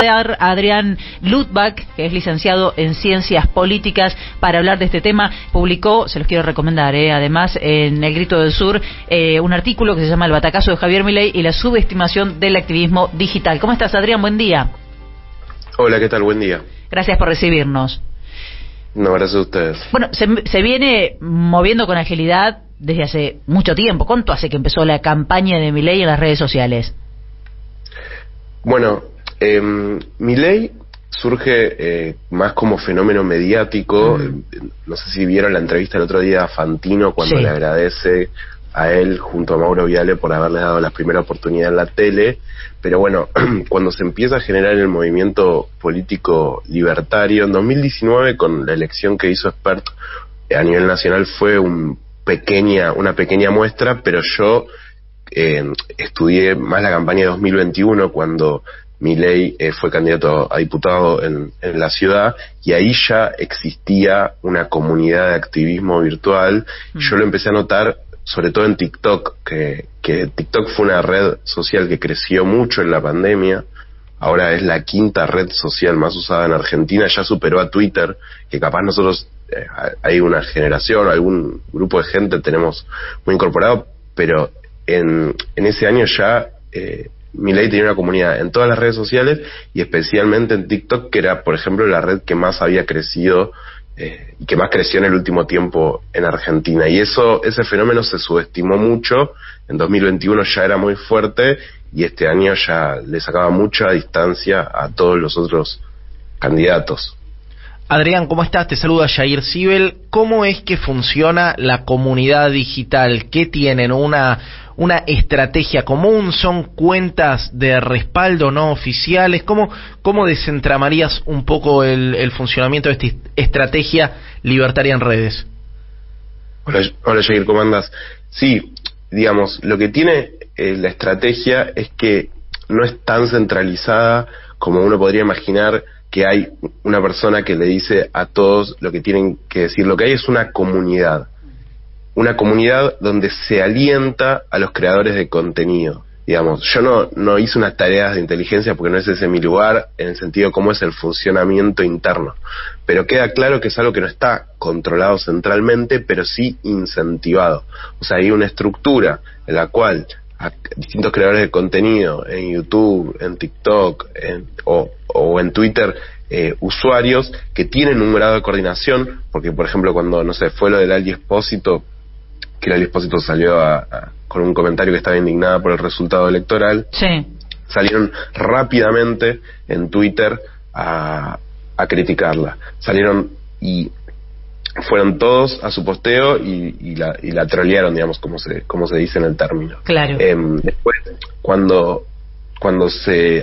a Adrián Lutbach, que es licenciado en Ciencias Políticas, para hablar de este tema. Publicó, se los quiero recomendar, además, en El Grito del Sur, un artículo que se llama El batacazo de Javier Milei y la subestimación del activismo digital. ¿Cómo estás, Adrián? Buen día. Hola, ¿qué tal? Buen día. Gracias por recibirnos. No, gracias a ustedes. Bueno, se viene moviendo con agilidad desde hace mucho tiempo. ¿Cuánto hace que empezó la campaña de Milei en las redes sociales? Bueno, Milei surge más como fenómeno mediático. No sé si vieron la entrevista el otro día a Fantino cuando le agradece a él junto a Mauro Viale por haberle dado la primera oportunidad en la tele. Pero bueno, cuando se empieza a generar el movimiento político libertario, en 2019, con la elección que hizo Spert a nivel nacional, fue una pequeña muestra, pero yo estudié más la campaña de 2021, cuando Milei fue candidato a diputado en la ciudad, y ahí ya existía una comunidad de activismo virtual. Yo lo empecé a notar sobre todo en TikTok, que TikTok fue una red social que creció mucho en la pandemia. Ahora es la quinta red social más usada en Argentina, ya superó a Twitter, que capaz nosotros, hay una generación, algún grupo de gente tenemos muy incorporado, pero en ese año ya Milei tenía una comunidad en todas las redes sociales y especialmente en TikTok, que era, por ejemplo, la red que más había crecido y que más creció en el último tiempo en Argentina. Y ese fenómeno se subestimó mucho. En 2021 ya era muy fuerte y este año ya le sacaba mucha distancia a todos los otros candidatos. Adrián, ¿cómo estás? Te saluda Jair Sibel. ¿Cómo es que funciona la comunidad digital? ¿Qué tienen? ¿Una estrategia común? ¿Son cuentas de respaldo no oficiales? ¿Cómo desentramarías un poco el funcionamiento de esta estrategia libertaria en redes? Hola Jair, ¿cómo andas? Sí, digamos, lo que tiene la estrategia es que no es tan centralizada como uno podría imaginar, que hay una persona que le dice a todos lo que tienen que decir. Lo que hay es una comunidad donde se alienta a los creadores de contenido. Digamos, yo no hice unas tareas de inteligencia porque no es ese mi lugar, en el sentido de cómo es el funcionamiento interno, pero queda claro que es algo que no está controlado centralmente, pero sí incentivado. O sea, hay una estructura en la cual a distintos creadores de contenido en YouTube, en TikTok o en Twitter, usuarios que tienen un grado de coordinación, porque por ejemplo cuando, no sé, fue lo del Ali Espósito, que el Ali Espósito salió con un comentario que estaba indignada por el resultado electoral, salieron rápidamente en Twitter a criticarla. Salieron y fueron todos a su posteo y la trolearon, digamos, como se dice en el término. Claro. Después, cuando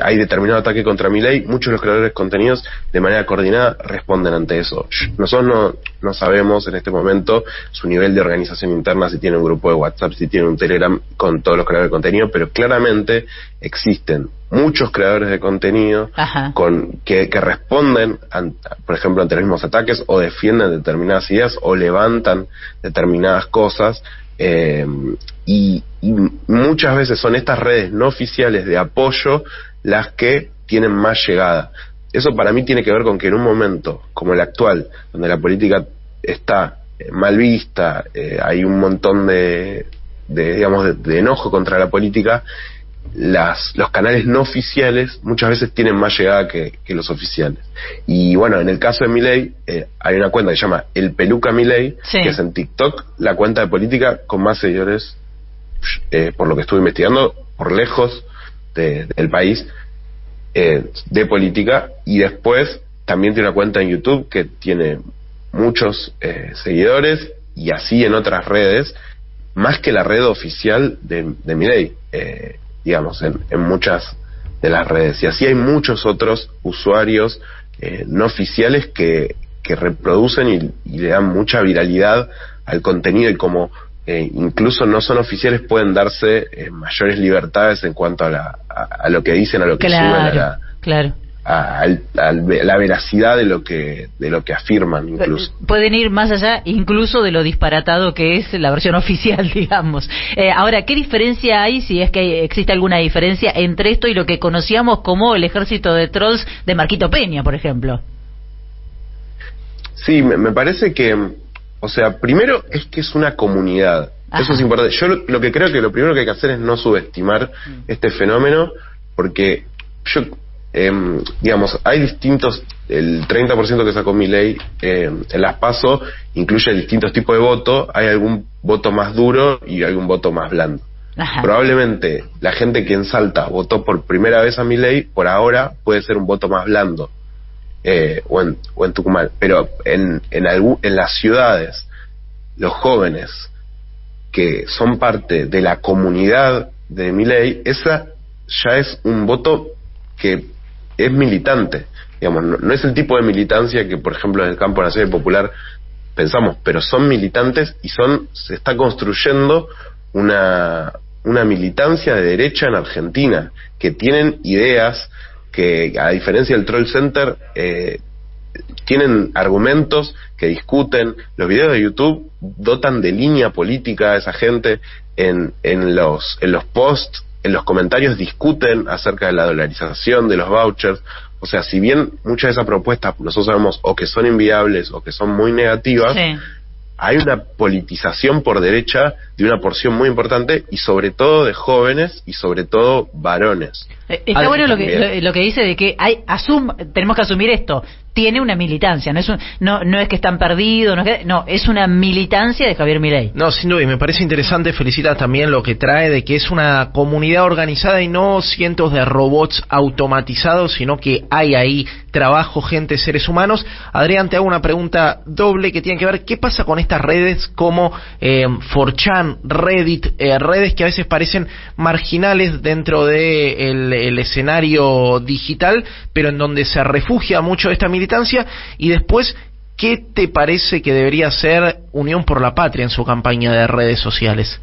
hay determinado ataque contra Milei, muchos de los creadores de contenidos de manera coordinada responden ante eso. Nosotros no sabemos en este momento su nivel de organización interna, si tiene un grupo de WhatsApp, si tiene un Telegram con todos los creadores de contenido, pero claramente existen muchos creadores de contenido que responden, por ejemplo, ante los mismos ataques, o defienden determinadas ideas, o levantan determinadas cosas, y muchas veces son estas redes no oficiales de apoyo las que tienen más llegada. Eso para mí tiene que ver con que en un momento como el actual, donde la política está mal vista, hay un montón de enojo contra la política, los canales no oficiales muchas veces tienen más llegada que los oficiales. Y bueno, en el caso de Milei, hay una cuenta que se llama El Peluca Milei, que es en TikTok la cuenta de política con más seguidores, por lo que estuve investigando, por lejos del país, de política. Y después también tiene una cuenta en YouTube que tiene muchos seguidores, y así en otras redes, más que la red oficial de Milei, digamos, en muchas de las redes. Y así hay muchos otros usuarios no oficiales que reproducen y le dan mucha viralidad al contenido, y como incluso no son oficiales, pueden darse mayores libertades en cuanto a lo que dicen, a lo que suben la veracidad de lo que afirman incluso. Pueden ir más allá incluso de lo disparatado que es la versión oficial, digamos. Ahora, ¿qué diferencia hay, si es que existe alguna diferencia entre esto y lo que conocíamos como el ejército de trolls de Marquito Peña, por ejemplo? Sí, me parece que, o sea, primero es que es una comunidad. Ajá. Eso es importante. Yo lo que creo que lo primero que hay que hacer es no subestimar este fenómeno, porque digamos, hay distintos, el 30% que sacó Milei en las PASO incluye distintos tipos de voto. Hay algún voto más duro y hay un voto más blando. Ajá. Probablemente la gente que en Salta votó por primera vez a Milei, por ahora puede ser un voto más blando, o en Tucumán, pero en las ciudades, los jóvenes que son parte de la comunidad de Milei, esa ya es un voto que es militante, digamos, no es el tipo de militancia que, por ejemplo, en el campo nacional y popular pensamos, pero son militantes y se está construyendo una militancia de derecha en Argentina, que tienen ideas, que a diferencia del Troll Center tienen argumentos, que discuten. Los videos de YouTube dotan de línea política a esa gente. En los posts, en los comentarios discuten acerca de la dolarización, de los vouchers. O sea, si bien muchas de esas propuestas nosotros sabemos o que son inviables o que son muy negativas, sí, hay una politización por derecha de una porción muy importante, y sobre todo de jóvenes y sobre todo varones. Está bueno lo que dice de que tenemos que asumir esto. Tiene una militancia, no es que están perdidos, es una militancia de Javier Milei. No, sin duda, y me parece interesante, felicita también lo que trae de que es una comunidad organizada y no cientos de robots automatizados, sino que hay ahí trabajo, gente, seres humanos. Adrián, te hago una pregunta doble que tiene que ver, ¿qué pasa con estas redes como 4chan, Reddit, redes que a veces parecen marginales dentro del escenario digital, pero en donde se refugia mucho esta militancia? Y después, ¿qué te parece que debería ser Unión por la Patria en su campaña de redes sociales?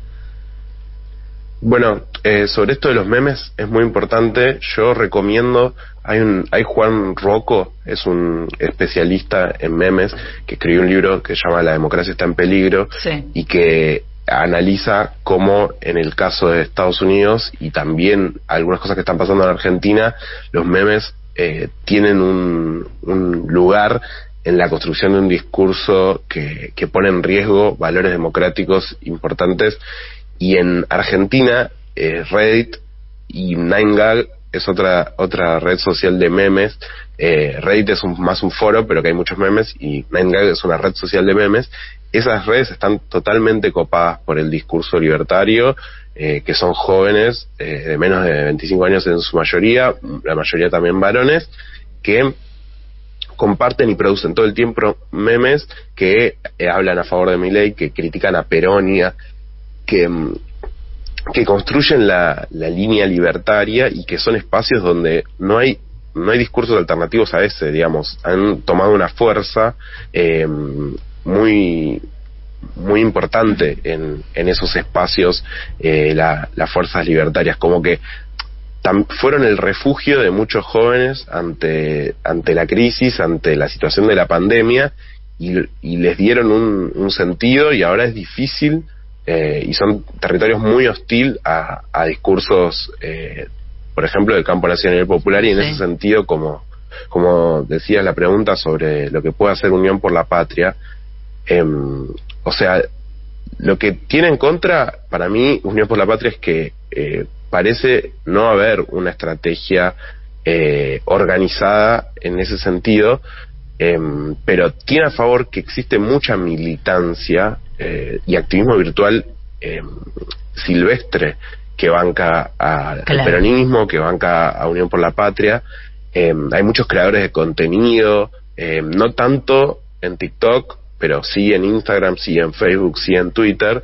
Bueno, sobre esto de los memes es muy importante. Yo recomiendo, hay Juan Rocco, es un especialista en memes, que escribió un libro que se llama La democracia está en peligro, sí, y que analiza cómo en el caso de Estados Unidos y también algunas cosas que están pasando en Argentina, los memes tienen un lugar en la construcción de un discurso que pone en riesgo valores democráticos importantes. Y en Argentina, Reddit y 9gag es otra red social de memes. Reddit es más un foro, pero que hay muchos memes, y 9gag es una red social de memes. Esas redes están totalmente copadas por el discurso libertario, que son jóvenes de menos de 25 años en su mayoría, la mayoría también varones, que comparten y producen todo el tiempo memes que hablan a favor de Milei, que critican a Peronia, que construyen la línea libertaria, y que son espacios donde no hay discursos alternativos a ese, digamos. Han tomado una fuerza muy importante en esos espacios, las fuerzas libertarias, como que fueron el refugio de muchos jóvenes ante la crisis, ante la situación de la pandemia, y les dieron un sentido, y ahora es difícil, y son territorios muy hostil a discursos, por ejemplo, del campo nacional y popular, y en ese sentido, como decías la pregunta sobre lo que puede hacer Unión por la Patria, o sea, lo que tiene en contra, para mí, Unión por la Patria, es que parece no haber una estrategia organizada en ese sentido, pero tiene a favor que existe mucha militancia y activismo virtual silvestre, que banca al peronismo, que banca a Unión por la Patria. Hay muchos creadores de contenido, no tanto en TikTok, pero sí en Instagram, sí en Facebook, sí en Twitter.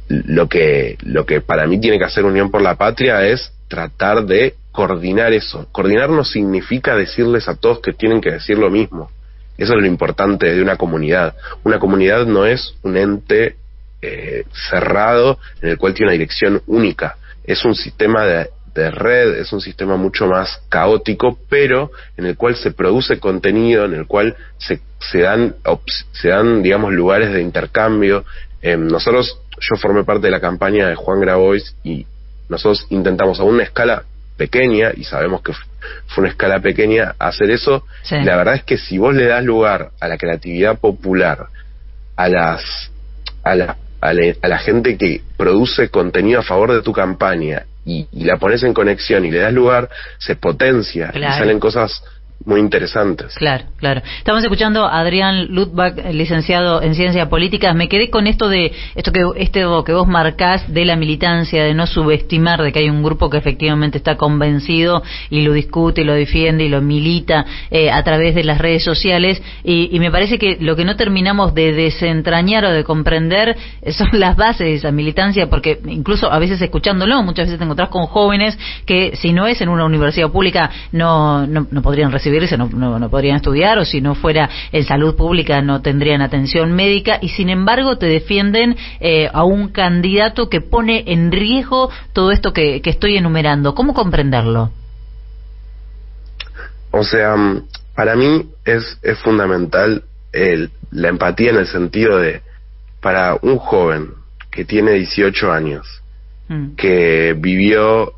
Lo que para mí tiene que hacer Unión por la Patria es tratar de coordinar eso. Coordinar no significa decirles a todos que tienen que decir lo mismo. Eso es lo importante de una comunidad. Una comunidad no es un ente cerrado en el cual tiene una dirección única. Es un sistema de de red, es un sistema mucho más caótico, pero en el cual se produce contenido, en el cual se dan, digamos, lugares de intercambio. Yo formé parte de la campaña de Juan Grabois y nosotros intentamos a una escala pequeña, y sabemos que fue una escala pequeña, hacer eso. Sí. La verdad es que si vos le das lugar a la creatividad popular, a la gente que produce contenido a favor de tu campaña y la pones en conexión y le das lugar, se potencia. Claro. Y salen cosas muy interesantes. Claro, claro. Estamos escuchando a Adrián Luttwak, licenciado en Ciencias Políticas. Me quedé con esto que vos marcás de la militancia, de no subestimar de que hay un grupo que efectivamente está convencido y lo discute, y lo defiende y lo milita a través de las redes sociales, y me parece que lo que no terminamos de desentrañar o de comprender son las bases de esa militancia, porque incluso a veces escuchándolo, muchas veces te encontrás con jóvenes que si no es en una universidad pública no podrían recibirse, no podrían estudiar, o si no fuera en salud pública no tendrían atención médica, y sin embargo te defienden a un candidato que pone en riesgo todo esto que estoy enumerando. ¿Cómo comprenderlo? O sea, para mí es fundamental la empatía, en el sentido de, para un joven que tiene 18 años, que vivió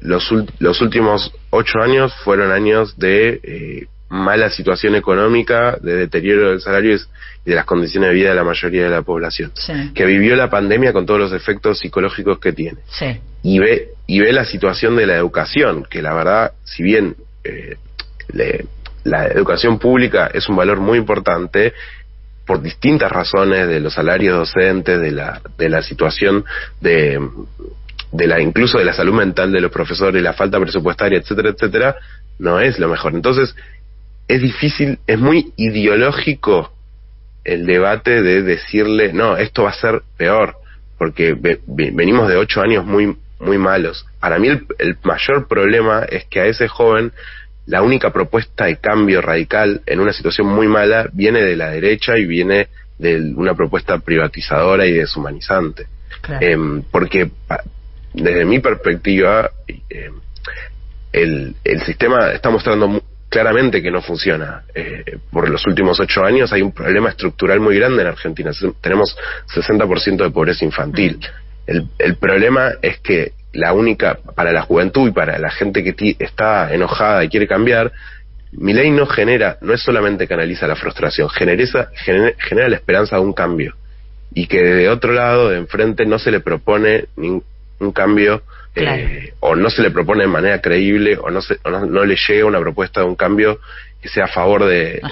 los últimos 8 años fueron años de mala situación económica, de deterioro del salario y de las condiciones de vida de la mayoría de la población, sí, que vivió la pandemia con todos los efectos psicológicos que tiene, sí, y ve la situación de la educación, que la verdad, si bien la educación pública es un valor muy importante, por distintas razones, de los salarios docentes, de la situación incluso de la salud mental de los profesores, la falta presupuestaria, etcétera, etcétera, no es lo mejor. Entonces, es difícil, es muy ideológico el debate de decirle, no, esto va a ser peor, porque venimos de 8 años muy, muy malos. Para mí el mayor problema es que a ese joven la única propuesta de cambio radical en una situación muy mala viene de la derecha y viene de una propuesta privatizadora y deshumanizante. Claro. Porque desde mi perspectiva, el sistema está mostrando claramente que no funciona. Por los últimos 8 años hay un problema estructural muy grande en Argentina. Tenemos 60% de pobreza infantil. El problema es que para la juventud y para la gente que está enojada y quiere cambiar, Milei no es solamente canaliza la frustración, genera la esperanza de un cambio. Y que de otro lado, de enfrente, no se le propone un cambio, claro, o no se le propone de manera creíble, o no le llega una propuesta de un cambio que sea a favor de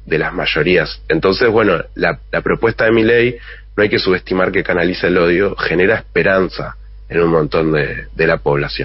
las mayorías. Entonces, bueno, la propuesta de Milei, no hay que subestimar que canaliza el odio, genera esperanza en un montón de la población.